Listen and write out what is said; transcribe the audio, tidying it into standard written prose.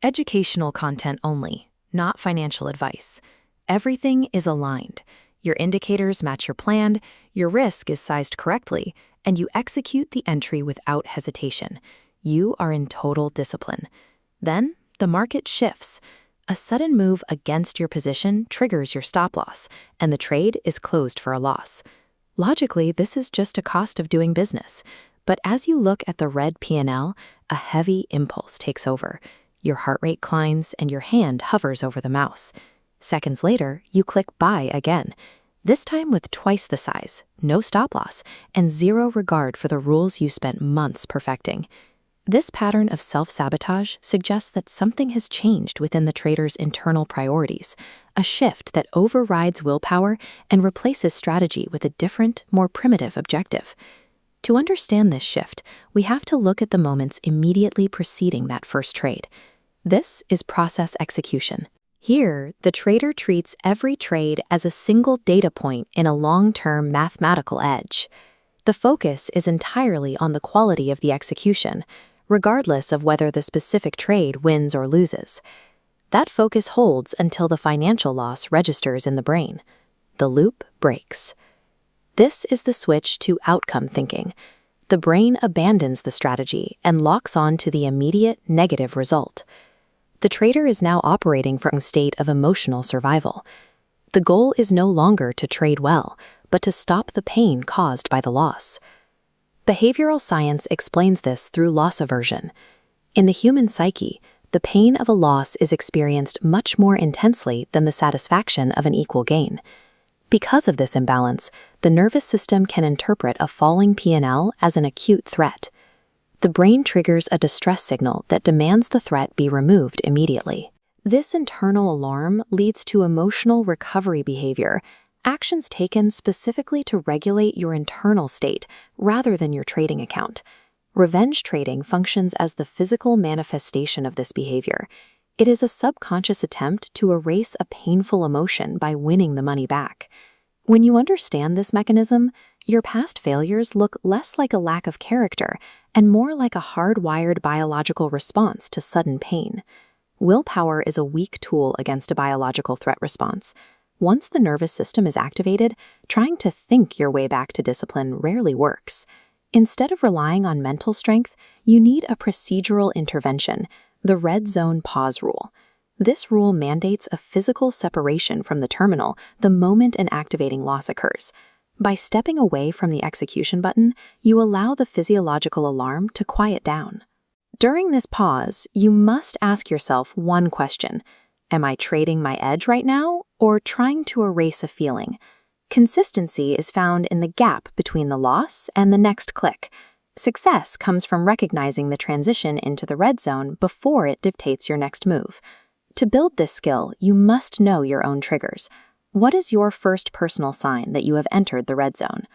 educational content only, not financial advice. Everything is aligned. Your indicators match your plan, your risk is sized correctly, and you execute the entry without hesitation. You are in total discipline. Then, the market shifts. A sudden move against your position triggers your stop loss, and the trade is closed for a loss. Logically, this is just a cost of doing business. But as you look at the red P&L, a heavy impulse takes over. Your heart rate climbs and your hand hovers over the mouse. Seconds later, you click buy again, this time with twice the size, no stop loss, and zero regard for the rules you spent months perfecting. This pattern of self-sabotage suggests that something has changed within the trader's internal priorities, a shift that overrides willpower and replaces strategy with a different, more primitive objective. To understand this shift, we have to look at the moments immediately preceding that first trade. This is process execution. Here, the trader treats every trade as a single data point in a long-term mathematical edge. The focus is entirely on the quality of the execution, regardless of whether the specific trade wins or loses. That focus holds until the financial loss registers in the brain. The loop breaks. This is the switch to outcome thinking. The brain abandons the strategy and locks on to the immediate negative result. The trader is now operating from a state of emotional survival. The goal is no longer to trade well, but to stop the pain caused by the loss. Behavioral science explains this through loss aversion. In the human psyche, the pain of a loss is experienced much more intensely than the satisfaction of an equal gain. Because of this imbalance, the nervous system can interpret a falling P&L as an acute threat. The brain triggers a distress signal that demands the threat be removed immediately. This internal alarm leads to emotional recovery behavior, actions taken specifically to regulate your internal state rather than your trading account. Revenge trading functions as the physical manifestation of this behavior. It is a subconscious attempt to erase a painful emotion by winning the money back. When you understand this mechanism, your past failures look less like a lack of character and more like a hardwired biological response to sudden pain. Willpower is a weak tool against a biological threat response. Once the nervous system is activated, trying to think your way back to discipline rarely works. Instead of relying on mental strength, you need a procedural intervention, the red zone pause rule. This rule mandates a physical separation from the terminal the moment an activating loss occurs. By stepping away from the execution button, you allow the physiological alarm to quiet down. During this pause, you must ask yourself one question. Am I trading my edge right now, or trying to erase a feeling? Consistency is found in the gap between the loss and the next click. Success comes from recognizing the transition into the red zone before it dictates your next move. To build this skill, you must know your own triggers. What is your first personal sign that you have entered the red zone?